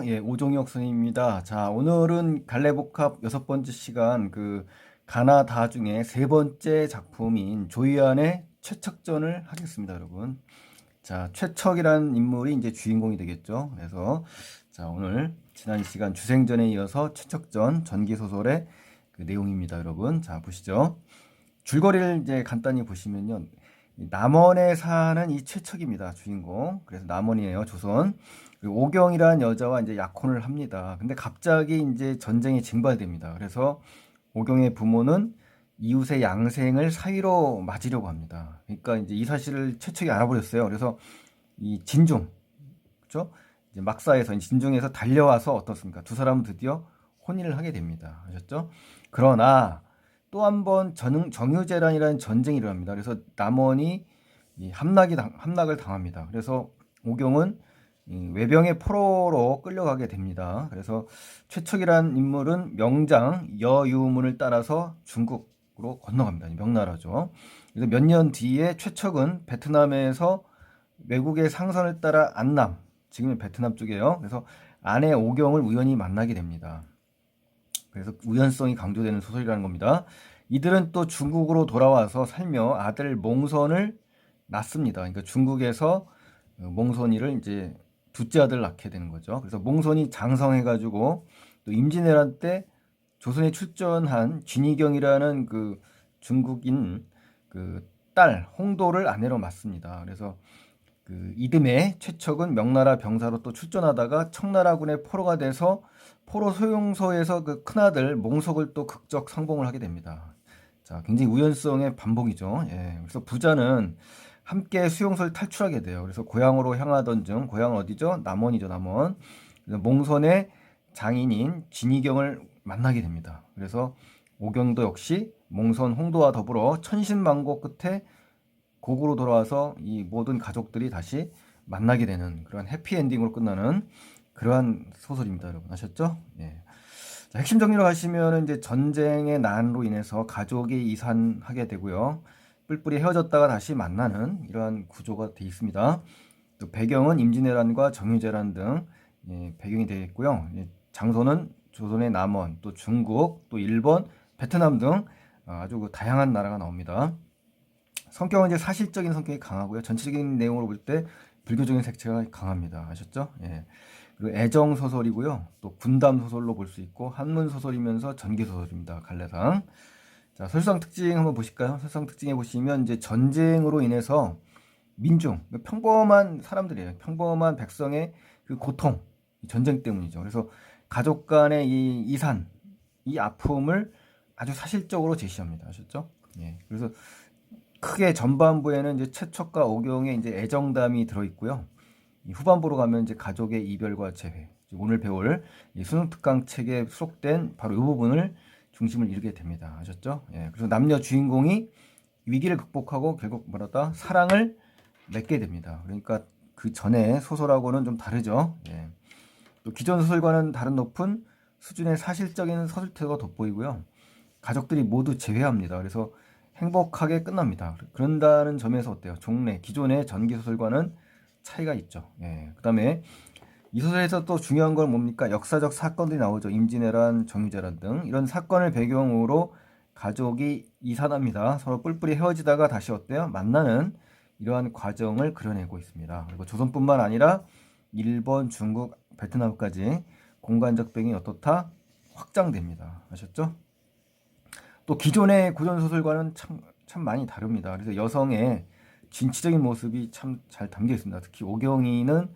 예, 오종혁 선생님입니다. 자, 오늘은 갈래복합 6번째 시간 가나다 중에 세 번째 작품인 조이안의 최척전을 하겠습니다, 여러분. 자, 최척이라는 인물이 이제 주인공이 되겠죠. 그래서 자, 오늘 지난 시간 주생전에 이어서 최척전 전기소설의 그 내용입니다, 여러분. 자, 보시죠. 줄거리를 이제 간단히 보시면요. 남원에 사는 이 최척입니다, 주인공. 그래서 남원이에요, 조선. 그리고 오경이라는 여자와 이제 약혼을 합니다. 근데 갑자기 이제 전쟁이 징발됩니다. 그래서 오경의 부모는 이웃의 양생을 사위로 맞으려고 합니다. 그러니까 이제 이 사실을 최척이 알아버렸어요. 그래서 이 진중, 그렇죠? 이제 막사에서 진중에서 달려와서 어떻습니까? 두 사람은 드디어 혼인을 하게 됩니다. 아셨죠? 그러나 또 한 번 정유재란이라는 전쟁이 일어납니다. 그래서 남원이 함락을 당합니다. 그래서 오경은 외병의 포로로 끌려가게 됩니다. 그래서 최척이라는 인물은 명장 여유문을 따라서 중국으로 건너갑니다. 명나라죠. 그래서 몇 년 뒤에 최척은 베트남에서 외국의 상선을 따라 안남, 지금은 베트남 쪽이에요. 그래서 아내 오경을 우연히 만나게 됩니다. 그래서 우연성이 강조되는 소설이라는 겁니다. 이들은 또 중국으로 돌아와서 살며 아들 몽선을 낳습니다. 그러니까 중국에서 몽선이를 이제 둘째 아들 낳게 되는 거죠. 그래서 몽선이 장성해가지고 또 임진왜란 때 조선에 출전한 진이경이라는 그 중국인 그 딸 홍도를 아내로 맡습니다. 그래서 그 이듬해 최척은 명나라 병사로 또 출전하다가 청나라군의 포로가 돼서 포로 소용소에서 그 큰아들 몽속을 또 극적 상봉을 하게 됩니다. 자, 굉장히 우연성의 반복이죠. 예, 그래서 부자는 함께 수용소를 탈출하게 돼요. 그래서 고향으로 향하던 중, 고향은 어디죠? 남원이죠, 남원. 그래서 몽선의 장인인 진이경을 만나게 됩니다. 그래서 오경도 역시 몽선 홍도와 더불어 천신만고 끝에 고구로 돌아와서 이 모든 가족들이 다시 만나게 되는 그런 해피엔딩으로 끝나는 그러한 소설입니다, 여러분. 아셨죠? 예. 자, 핵심 정리로 가시면 이제 전쟁의 난으로 인해서 가족이 이산하게 되고요. 뿔뿔이 헤어졌다가 다시 만나는 이러한 구조가 되어 있습니다. 또 배경은 임진왜란과 정유재란 등 배경이 되어 있고요. 장소는 조선의 남원, 또 중국, 또 일본, 베트남 등 아주 다양한 나라가 나옵니다. 성격은 이제 사실적인 성격이 강하고요. 전체적인 내용으로 볼 때 불교적인 색채가 강합니다. 아셨죠? 예. 그리고 애정 소설이고요. 또 군담 소설로 볼 수 있고 한문 소설이면서 전기 소설입니다. 갈래상. 자, 설상 특징 한번 보실까요? 설상 특징에 보시면 이제 전쟁으로 인해서 민중, 평범한 사람들이에요. 평범한 백성의 그 고통, 전쟁 때문이죠. 그래서 가족 간의 이 이산, 이 아픔을 아주 사실적으로 제시합니다. 아셨죠? 예. 그래서 크게 전반부에는 이제 최척과 오경의 이제 애정담이 들어있고요. 이 후반부로 가면 이제 가족의 이별과 재회, 오늘 배울 이 수능특강 책에 수록된 바로 이 부분을 중심을 이루게 됩니다. 아셨죠? 예, 그래서 남녀 주인공이 위기를 극복하고 결국 뭐라다 사랑을 맺게 됩니다. 그러니까 그 전에 소설하고는 좀 다르죠. 예. 또 기존 소설과는 다른 높은 수준의 사실적인 서술 태도가 돋보이고요. 가족들이 모두 재회합니다. 그래서 행복하게 끝납니다. 그런다는 점에서 어때요? 종래, 기존의 전기소설과는 차이가 있죠. 예. 그 다음에 이 소설에서 또 중요한 건 뭡니까? 역사적 사건들이 나오죠. 임진왜란, 정유재란 등 이런 사건을 배경으로 가족이 이산합니다. 서로 뿔뿔이 헤어지다가 다시 어때요? 만나는 이러한 과정을 그려내고 있습니다. 그리고 조선뿐만 아니라 일본, 중국, 베트남까지 공간적 배경이 어떻다? 확장됩니다. 아셨죠? 또 기존의 고전 소설과는 참 많이 다릅니다. 그래서 여성의 진취적인 모습이 참 잘 담겨 있습니다. 특히 오경이는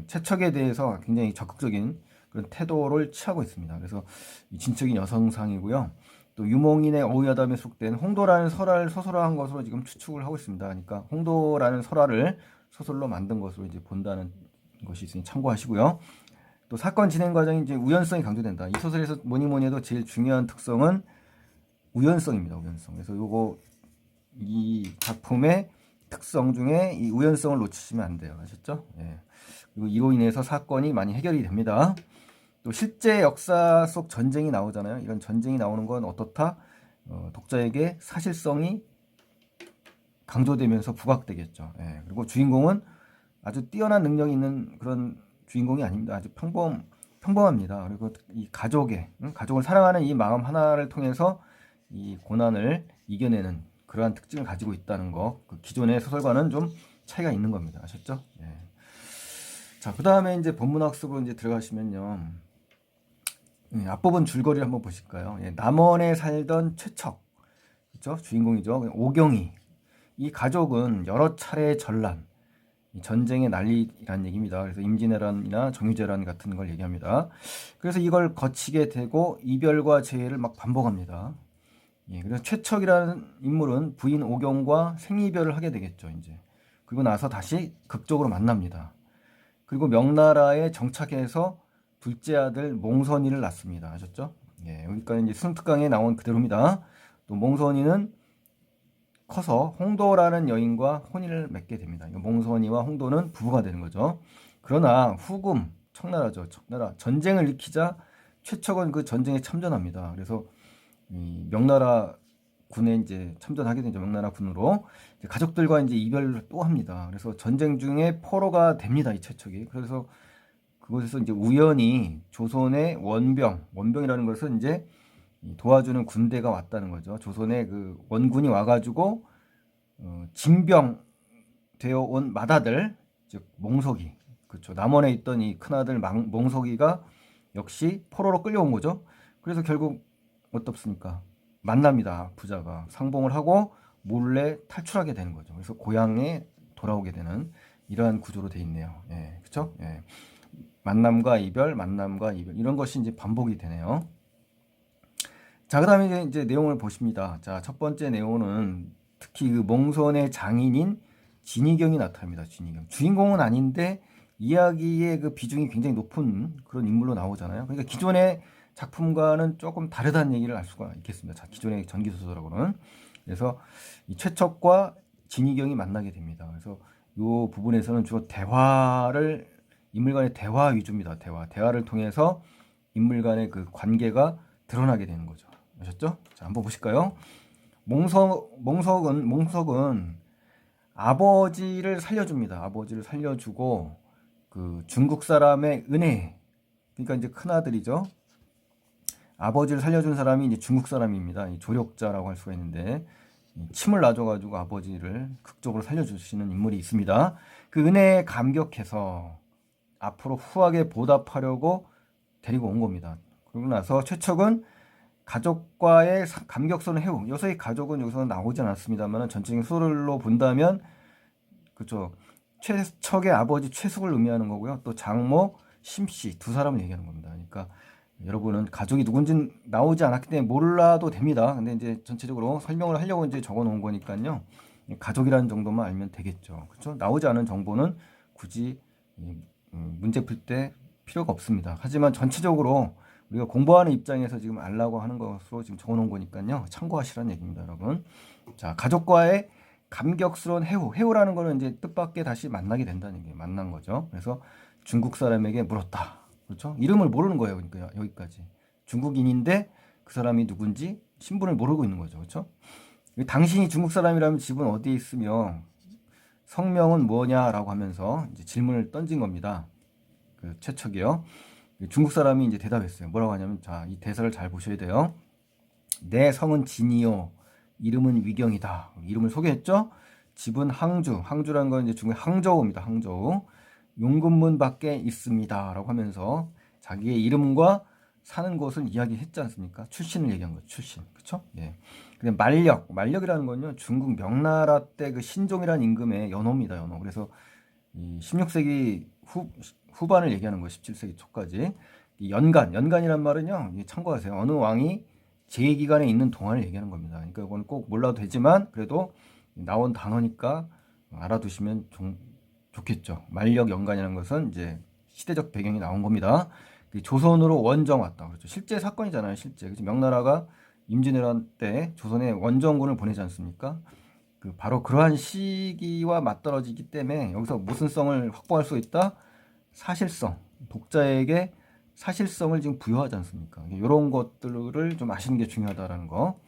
채척에 대해서 굉장히 적극적인 그런 태도를 취하고 있습니다. 그래서 진적인 여성상이고요. 또 유몽인의 어우야담에 수록된 홍도라는 설화를 소설화한 것으로 지금 추측을 하고 있습니다. 그러니까 홍도라는 설화를 소설로 만든 것으로 이제 본다는 것이 있으니 참고하시고요. 또 사건 진행 과정이 이제 우연성이 강조된다. 이 소설에서 뭐니 뭐니 해도 제일 중요한 특성은 우연성입니다. 우연성. 그래서 요거 이 작품의 특성 중에 이 우연성을 놓치시면 안 돼요. 아셨죠? 예. 그리고 이로 인해서 사건이 많이 해결이 됩니다. 또 실제 역사 속 전쟁이 나오잖아요. 이런 전쟁이 나오는 건 어떻다? 독자에게 사실성이 강조되면서 부각되겠죠. 예. 그리고 주인공은 아주 뛰어난 능력이 있는 그런 주인공이 아닙니다. 아주 평범합니다. 그리고 이 가족을 사랑하는 이 마음 하나를 통해서 이 고난을 이겨내는 그러한 특징을 가지고 있다는 거. 그 기존의 소설과는 좀 차이가 있는 겁니다. 아셨죠? 예. 자, 그 다음에 이제 본문학습으로 이제 들어가시면요. 앞부분 줄거리를 한번 보실까요? 예, 남원에 살던 최척, 그렇죠? 주인공이죠. 오경이. 이 가족은 여러 차례 전란, 전쟁의 난리라는 얘기입니다. 그래서 임진왜란이나 정유재란 같은 걸 얘기합니다. 그래서 이걸 거치게 되고 이별과 재해를 막 반복합니다. 예, 그래서 최척이라는 인물은 부인 오경과 생이별을 하게 되겠죠, 이제. 그리고 나서 다시 극적으로 만납니다. 그리고 명나라에 정착해서 둘째 아들 몽선이를 낳습니다. 아셨죠? 예, 여기까지 이제 순특강에 나온 그대로입니다. 또 몽선이는 커서 홍도라는 여인과 혼인을 맺게 됩니다. 몽선이와 홍도는 부부가 되는 거죠. 그러나 후금, 청나라죠. 청나라 전쟁을 일으키자 최척은 그 전쟁에 참전합니다. 그래서 이 명나라 군에 이제 참전하게 되죠. 명나라 군으로 이제 가족들과 이제 이별을 또 합니다. 그래서 전쟁 중에 포로가 됩니다. 이 최척이. 그래서 그곳에서 이제 우연히 조선의 원병이라는 것은 이제 도와주는 군대가 왔다는 거죠. 조선의 그 원군이 와가지고 징병 되어 온 맏아들, 즉 몽석이, 그렇죠. 남원에 있던 이 큰아들 몽석이가 역시 포로로 끌려온 거죠. 그래서 결국 어떻습니까? 만납니다. 부자가 상봉을 하고 몰래 탈출하게 되는 거죠. 그래서 고향에 돌아오게 되는 이러한 구조로 돼 있네요. 예, 그렇죠? 예. 만남과 이별 이런 것이 이제 반복이 되네요. 자, 그다음에 이제 내용을 보십니다. 자, 첫 번째 내용은 특히 그 몽선의 장인인 진희경이 나타납니다. 진희경. 주인공은 아닌데 이야기의 그 비중이 굉장히 높은 그런 인물로 나오잖아요. 그러니까 기존의 작품과는 조금 다르다는 얘기를 알 수가 있겠습니다. 자, 기존의 전기소설하고는. 그래서 이 최척과 진희경이 만나게 됩니다. 그래서 이 부분에서는 주로 인물 간의 대화 위주입니다. 대화를 통해서 인물 간의 그 관계가 드러나게 되는 거죠. 아셨죠? 자, 한번 보실까요? 몽석은 아버지를 살려줍니다. 아버지를 살려주고 그 중국 사람의 은혜, 그러니까 이제 큰 아들이죠. 아버지를 살려준 사람이 이제 중국 사람입니다. 이 조력자라고 할 수가 있는데 침을 놔줘가지고 아버지를 극적으로 살려주시는 인물이 있습니다. 그 은혜에 감격해서 앞으로 후하게 보답하려고 데리고 온 겁니다. 그러고 나서 최척은 가족과의 감격스러운 해우. 여기서의 가족은 여기서 나오지 않았습니다만 전체적인 소설로 본다면 그렇죠. 최척의 아버지 최숙을 의미하는 거고요. 또 장모 심씨 두 사람을 얘기하는 겁니다. 그러니까 여러분은 가족이 누군지 나오지 않았기 때문에 몰라도 됩니다. 근데 이제 전체적으로 설명을 하려고 이제 적어 놓은 거니까요. 가족이라는 정도만 알면 되겠죠. 그렇죠? 나오지 않은 정보는 굳이 문제 풀 때 필요가 없습니다. 하지만 전체적으로 우리가 공부하는 입장에서 지금 알라고 하는 것으로 지금 적어 놓은 거니까요. 참고하시라는 얘기입니다, 여러분. 자, 가족과의 감격스러운 해우라는 거는 이제 뜻밖의 다시 만나게 된다는 얘기예요. 만난 거죠. 그래서 중국 사람에게 물었다. 그렇죠? 이름을 모르는 거예요. 그러니까 여기까지. 중국인인데 그 사람이 누군지 신분을 모르고 있는 거죠. 그렇죠? 당신이 중국 사람이라면 집은 어디에 있으며 성명은 뭐냐라고 하면서 이제 질문을 던진 겁니다. 그 최척이요. 중국 사람이 이제 대답했어요. 뭐라고 하냐면, 자, 이 대사를 잘 보셔야 돼요. 내 성은 진이요. 이름은 위경이다. 이름을 소개했죠? 집은 항주라는 건 이제 중국의 항저우입니다. 항저우. 용근문 밖에 있습니다. 라고 하면서 자기의 이름과 사는 곳을 이야기했지 않습니까? 출신을 얘기한 거죠. 출신. 그쵸? 예. 근데 말력이라는 건요, 중국 명나라 때 그 신종이라는 임금의 연호입니다. 연호. 그래서 이 16세기 후반을 얘기하는 거예요. 17세기 초까지. 연간이란 말은요, 참고하세요. 어느 왕이 재기간에 있는 동안을 얘기하는 겁니다. 그러니까 이건 꼭 몰라도 되지만 그래도 나온 단어니까 알아두시면 좋겠죠. 만력 연간이라는 것은 이제 시대적 배경이 나온 겁니다. 조선으로 원정 왔다. 그렇죠. 실제 사건이잖아요. 실제. 그래서 명나라가 임진왜란 때 조선에 원정군을 보내지 않습니까? 바로 그러한 시기와 맞떨어지기 때문에 여기서 무슨 성을 확보할 수 있다? 사실성. 독자에게 사실성을 지금 부여하지 않습니까? 이런 것들을 좀 아시는 게 중요하다라는 거.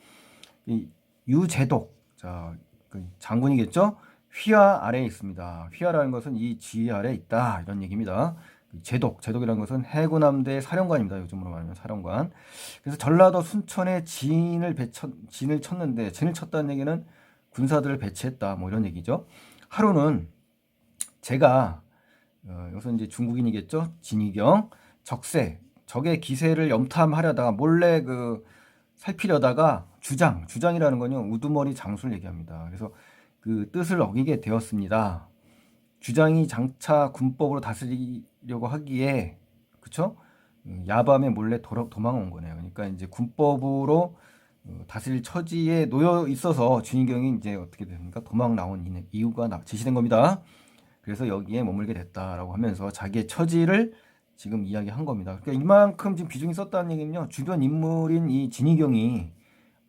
이 유제독. 자, 그 장군이겠죠? 휘하 아래에 있습니다. 휘하라는 것은 이 지휘 아래에 있다. 이런 얘기입니다. 제독이라는 것은 해군함대 사령관입니다. 요즘으로 말하면 사령관. 그래서 전라도 순천에 진을 쳤다는 얘기는 군사들을 배치했다. 뭐 이런 얘기죠. 하루는 제가 여기서 이제 중국인이겠죠. 진이경 적의 기세를 염탐하려다가 몰래 살피려다가 주장이라는 건요 우두머리 장수를 얘기합니다. 그래서 그 뜻을 어기게 되었습니다. 주장이 장차 군법으로 다스리려고 하기에 그쵸? 야밤에 몰래 도망온 거네요. 그러니까 이제 군법으로 다스릴 처지에 놓여 있어서 준희경이 이제 어떻게 됩니까? 도망 나온 이유가 제시된 겁니다. 그래서 여기에 머물게 됐다라고 하면서 자기의 처지를 지금 이야기한 겁니다. 그러니까 이만큼 지금 비중이 썼다는 얘기는요. 주변 인물인 이 진희경이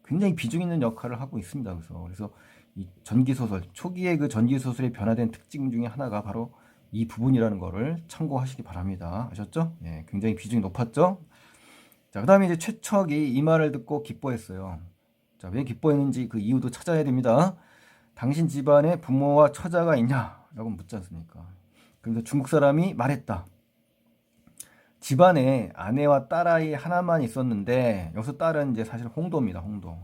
굉장히 비중 있는 역할을 하고 있습니다. 그래서 이 전기소설, 초기의 그 전기소설의 변화된 특징 중에 하나가 바로 이 부분이라는 거를 참고하시기 바랍니다. 아셨죠? 예, 굉장히 비중이 높았죠? 자, 그 다음에 이제 최척이 이 말을 듣고 기뻐했어요. 자, 왜 기뻐했는지 그 이유도 찾아야 됩니다. 당신 집안에 부모와 처자가 있냐? 라고 묻지 않습니까? 그래서 중국 사람이 말했다. 집안에 아내와 딸아이 하나만 있었는데 여기서 딸은 이제 사실 홍도입니다. 홍도.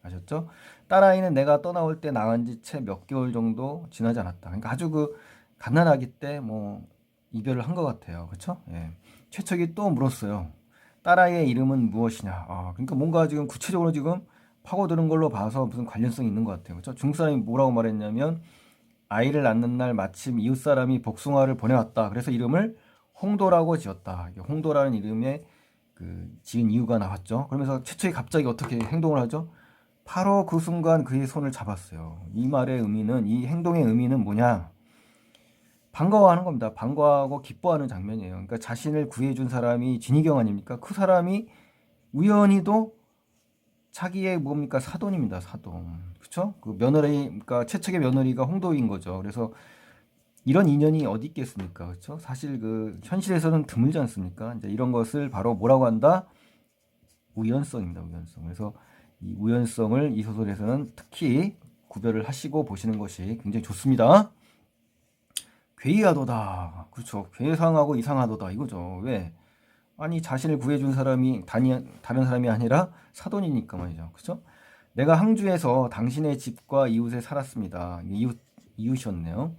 아셨죠? 딸아이는 내가 떠나올 때 나간 지 채 몇 개월 정도 지나지 않았다. 그러니까 아주 갓난아기 때 뭐 이별을 한 것 같아요. 그렇죠? 예. 최척이 또 물었어요. 딸아이의 이름은 무엇이냐? 그러니까 뭔가 지금 구체적으로 지금 파고드는 걸로 봐서 무슨 관련성이 있는 것 같아요. 그렇죠? 중국 사람이 뭐라고 말했냐면 아이를 낳는 날 마침 이웃 사람이 복숭아를 보내왔다. 그래서 이름을 홍도라고 지었다. 홍도라는 이름에 지은 이유가 나왔죠. 그러면서 최초에 갑자기 어떻게 행동을 하죠? 바로 그 순간 그의 손을 잡았어요. 이 말의 의미는, 이 행동의 의미는 뭐냐? 반가워하는 겁니다. 반가워하고 기뻐하는 장면이에요. 그러니까 자신을 구해준 사람이 진희경 아닙니까? 그 사람이 우연히도 자기의 뭡니까? 사돈입니다. 사돈. 그쵸? 그 며느리, 그러니까 최측의 며느리가 홍도인 거죠. 그래서 이런 인연이 어디 있겠습니까? 그렇죠? 사실 현실에서는 드물지 않습니까? 이제 이런 것을 바로 뭐라고 한다? 우연성입니다. 우연성. 그래서 이 우연성을 이 소설에서는 특히 구별을 하시고 보시는 것이 굉장히 좋습니다. 괴이하도다. 그렇죠. 괴상하고 이상하도다. 이거죠. 왜? 아니 자신을 구해준 사람이 다른 사람이 아니라 사돈이니까 말이죠. 그렇죠? 내가 항주에서 당신의 집과 이웃에 살았습니다. 이웃이었네요.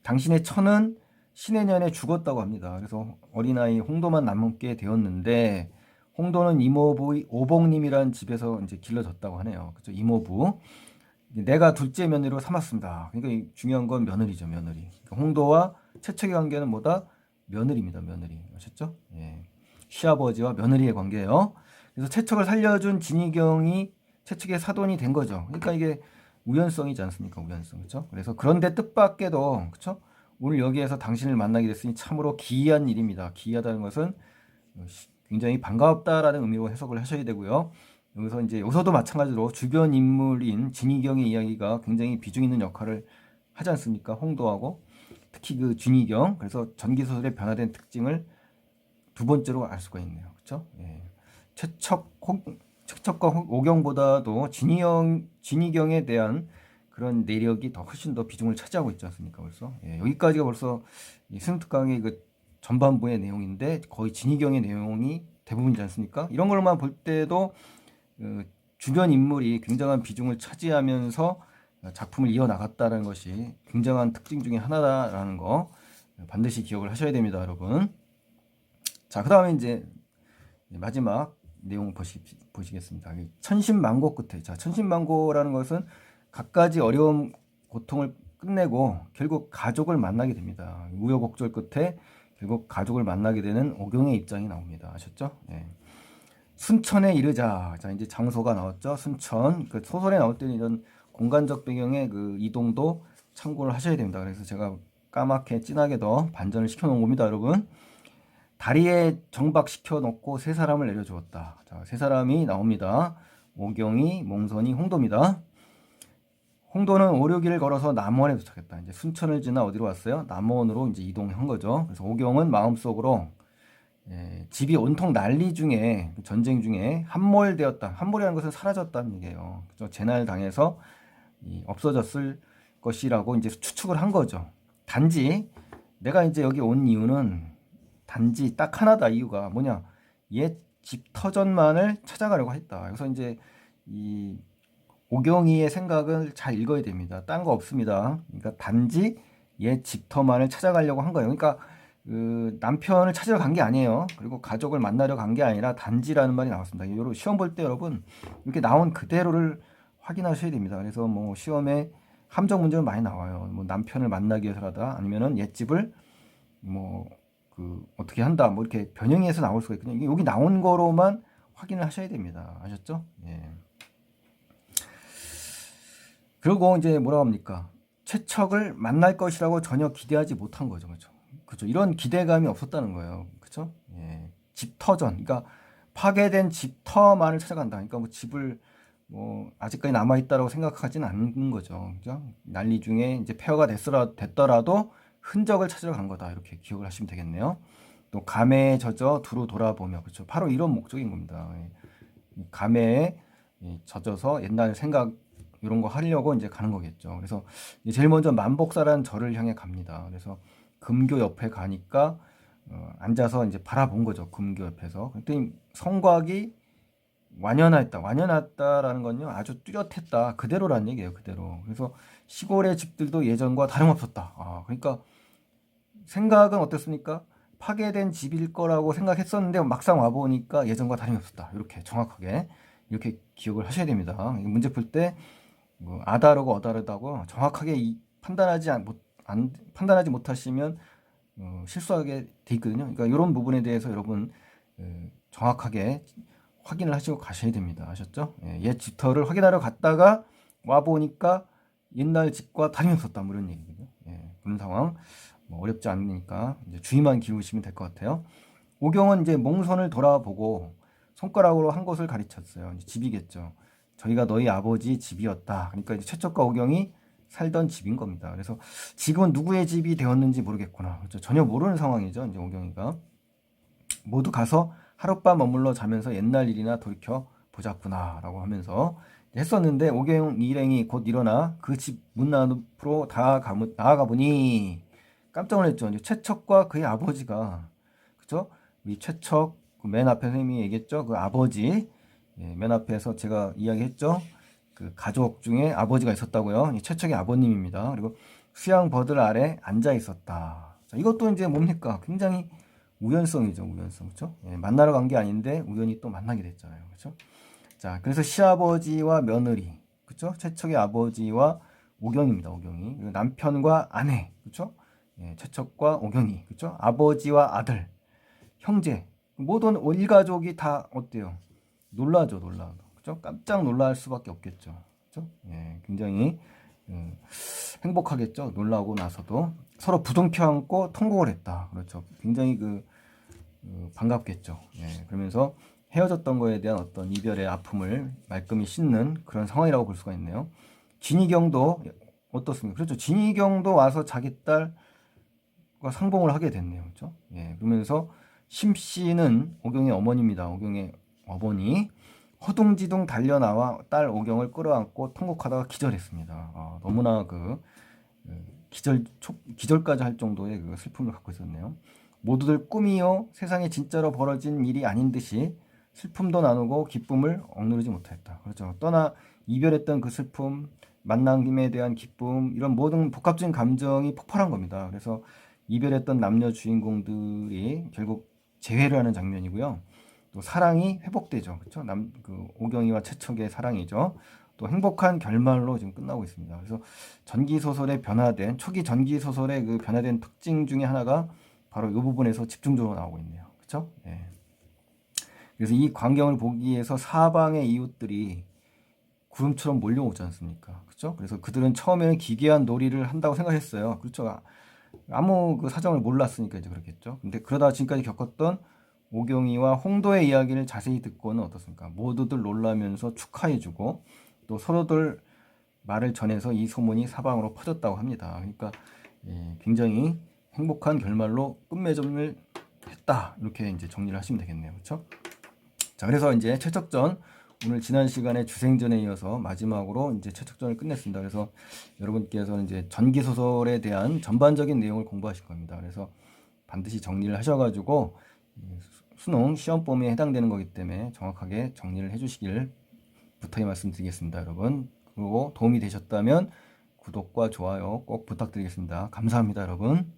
당신의 처는 신해년에 죽었다고 합니다. 그래서 어린아이 홍도만 남게 되었는데 홍도는 이모부 오봉님이라는 집에서 이제 길러졌다고 하네요. 그렇죠? 이모부. 내가 둘째 며느리로 삼았습니다. 그러니까 중요한 건 며느리죠, 며느리. 그러니까 홍도와 최척의 관계는 뭐다? 며느리입니다, 며느리. 아셨죠? 예. 시아버지와 며느리의 관계예요. 그래서 최척을 살려준 진희경이 최척의 사돈이 된 거죠. 그러니까 이게 우연성이지 않습니까? 우연성. 그렇죠? 그래서 그런데 뜻밖에도 그렇죠? 오늘 여기에서 당신을 만나게 됐으니 참으로 기이한 일입니다. 기이하다는 것은 굉장히 반갑다라는 의미로 해석을 하셔야 되고요. 여기서 이제 여기서도 마찬가지로 주변 인물인 진희경의 이야기가 굉장히 비중 있는 역할을 하지 않습니까? 홍도하고 특히 진희경. 그래서 전기소설의 변화된 특징을 두 번째로 알 수가 있네요. 그렇죠? 예. 최척과 오경보다도 진희경에 대한 그런 내력이 훨씬 더 비중을 차지하고 있지 않습니까? 벌써 여기까지가 벌써 승특강의 전반부의 내용인데 거의 진희경의 내용이 대부분이지 않습니까? 이런 걸만 볼 때도 주변 인물이 굉장한 비중을 차지하면서 작품을 이어나갔다는 것이 굉장한 특징 중에 하나다라는 거 반드시 기억을 하셔야 됩니다, 여러분. 자, 그 다음에 이제 마지막 내용 보시겠습니다. 천신만고 끝에. 자, 천신만고라는 것은 갖가지 어려움, 고통을 끝내고 결국 가족을 만나게 됩니다. 우여곡절 끝에 결국 가족을 만나게 되는 오경의 입장이 나옵니다. 아셨죠? 예. 순천에 이르자. 자, 이제 장소가 나왔죠. 순천. 소설에 나올 때는 이런 공간적 배경의 이동도 참고를 하셔야 됩니다. 그래서 제가 까맣게 진하게 더 반전을 시켜 놓은 겁니다, 여러분. 다리에 정박시켜 놓고 세 사람을 내려주었다. 자, 세 사람이 나옵니다. 오경이, 몽선이, 홍도입니다. 홍도는 오류길을 걸어서 남원에 도착했다. 이제 순천을 지나 어디로 왔어요? 남원으로 이제 이동한 거죠. 그래서 오경은 마음속으로 집이 온통 난리 중에 전쟁 중에 함몰되었다. 함몰이라는 것은 사라졌다는 얘기예요. 그죠? 재난을 당해서 없어졌을 것이라고 이제 추측을 한 거죠. 단지 내가 이제 여기 온 이유는 단지 딱 하나다. 이유가 뭐냐? 옛 집터전만을 찾아가려고 했다. 그래서 이제 이 오경이의 생각을 잘 읽어야 됩니다. 딴 거 없습니다. 그러니까 단지 옛 집터만을 찾아가려고 한 거예요. 그러니까 그 남편을 찾으러 간 게 아니에요. 그리고 가족을 만나러 간 게 아니라 단지라는 말이 나왔습니다. 요런 시험 볼 때 여러분 이렇게 나온 그대로를 확인하셔야 됩니다. 그래서 뭐 시험에 함정 문제는 많이 나와요. 뭐 남편을 만나기 위해서라다 아니면은 옛집을 뭐 그 어떻게 한다 뭐 이렇게 변형해서 나올 수가 있거든요. 여기 나온 거로만 확인을 하셔야 됩니다. 아셨죠? 예. 그리고 이제 뭐라고 합니까? 최척을 만날 것이라고 전혀 기대하지 못한 거죠. 그렇죠? 그렇죠. 이런 기대감이 없었다는 거예요. 그렇죠? 예. 집터전. 그러니까 파괴된 집터만을 찾아간다. 그러니까 뭐 집을 뭐 아직까지 남아 있다라고 생각하진 않는 거죠. 그죠? 난리 중에 이제 폐허가 됐더라도 흔적을 찾으러 간 거다. 이렇게 기억을 하시면 되겠네요. 또 감회에 젖어 두루 돌아보며 그렇죠. 바로 이런 목적인 겁니다. 감회에 젖어서 옛날 생각 이런 거 하려고 이제 가는 거겠죠. 그래서 제일 먼저 만복사라는 절을 향해 갑니다. 그래서 금교 옆에 가니까 앉아서 이제 바라본 거죠. 금교 옆에서. 그랬더니 성곽이 완연했다. 완연했다라는 건요. 아주 뚜렷했다. 그대로란 얘기예요. 그대로. 그래서 시골의 집들도 예전과 다름없었다. 그러니까 생각은 어땠습니까? 파괴된 집일 거라고 생각했었는데 막상 와보니까 예전과 다름이 없었다. 이렇게 정확하게 이렇게 기억을 하셔야 됩니다. 문제 풀 때 뭐 아다르고 어다르다고 정확하게 판단하지 못하시면 실수하게 돼 있거든요. 그러니까 이런 부분에 대해서 여러분 정확하게 확인을 하시고 가셔야 됩니다. 아셨죠? 옛 집터를 확인하러 갔다가 와보니까 옛날 집과 다름이 없었다. 뭐 이런 얘기거든요. 그런 상황 뭐 어렵지 않으니까 이제 주의만 기울이시면 될 것 같아요. 오경은 이제 몽손을 돌아보고 손가락으로 한 곳을 가르쳤어요. 이제 집이겠죠. 저희가 너희 아버지 집이었다. 그러니까 이제 최척과 오경이 살던 집인 겁니다. 그래서 지금은 누구의 집이 되었는지 모르겠구나. 그렇죠? 전혀 모르는 상황이죠. 이제 오경이가 모두 가서 하룻밤 머물러 자면서 옛날 일이나 돌이켜 보자꾸나라고 하면서 했었는데 오경 일행이 곧 일어나 그 집 문 앞으로 나아가 보니 깜짝 놀랐죠. 이제 최척과 그의 아버지가 그죠? 우리 최척 맨 앞에 선생님이 얘기했죠. 그 아버지 맨 앞에서 제가 이야기했죠. 그 가족 중에 아버지가 있었다고요. 최척의 아버님입니다. 그리고 수양 버들 아래 앉아 있었다. 자, 이것도 이제 뭡니까? 굉장히 우연성이죠. 우연성. 그렇죠? 만나러 간 게 아닌데 우연히 또 만나게 됐잖아요. 그렇죠? 자, 그래서 시아버지와 며느리, 그렇죠? 최척의 아버지와 오경입니다. 오경이. 그리고 남편과 아내, 그렇죠? 최척과 오경이, 그렇죠? 아버지와 아들, 형제, 모든 일가족이 다 어때요? 놀라죠, 놀라. 그렇죠? 깜짝 놀랄 수밖에 없겠죠. 그렇죠? 굉장히 행복하겠죠. 놀라고 나서도 서로 부둥켜 안고 통곡을 했다. 그렇죠? 굉장히 반갑겠죠. 그러면서 헤어졌던 거에 대한 어떤 이별의 아픔을 말끔히 씻는 그런 상황이라고 볼 수가 있네요. 진희경도 어떻습니까? 그렇죠. 진희경도 와서 자기 딸과 상봉을 하게 됐네요. 그렇죠? 그러면서 심씨는 오경의 어머니입니다. 오경의 어머니. 허둥지둥 달려나와 딸 오경을 끌어안고 통곡하다가 기절했습니다. 너무나 기절까지 할 정도의 그 슬픔을 갖고 있었네요. 모두들 꿈이요 세상에 진짜로 벌어진 일이 아닌 듯이 슬픔도 나누고 기쁨을 억누르지 못했다. 그렇죠. 떠나 이별했던 그 슬픔, 만남에 대한 기쁨, 이런 모든 복합적인 감정이 폭발한 겁니다. 그래서 이별했던 남녀 주인공들이 결국 재회를 하는 장면이고요. 또 사랑이 회복되죠. 그렇죠? 오경이와 최척의 사랑이죠. 또 행복한 결말로 지금 끝나고 있습니다. 그래서 초기 전기 소설의 그 변화된 특징 중에 하나가 바로 이 부분에서 집중적으로 나오고 있네요. 그렇죠? 그래서 이 광경을 보기 위해서 사방의 이웃들이 구름처럼 몰려오지 않습니까? 그렇죠? 그래서 그들은 처음에는 기괴한 놀이를 한다고 생각했어요. 그렇죠? 아무 그 사정을 몰랐으니까 이제 그렇겠죠. 근데 그러다 지금까지 겪었던 오경이와 홍도의 이야기를 자세히 듣고는 어떻습니까? 모두들 놀라면서 축하해주고 또 서로들 말을 전해서 이 소문이 사방으로 퍼졌다고 합니다. 그러니까 굉장히 행복한 결말로 끝맺음을 했다. 이렇게 이제 정리를 하시면 되겠네요. 그렇죠? 자, 그래서 이제 최척전 오늘 지난 시간에 주생전에 이어서 마지막으로 이제 최척전을 끝냈습니다. 그래서 여러분께서는 이제 전기 소설에 대한 전반적인 내용을 공부하실 겁니다. 그래서 반드시 정리를 하셔가지고 수능 시험 범위에 해당되는 거기 때문에 정확하게 정리를 해주시길 부탁의 말씀드리겠습니다, 여러분. 그리고 도움이 되셨다면 구독과 좋아요 꼭 부탁드리겠습니다. 감사합니다, 여러분.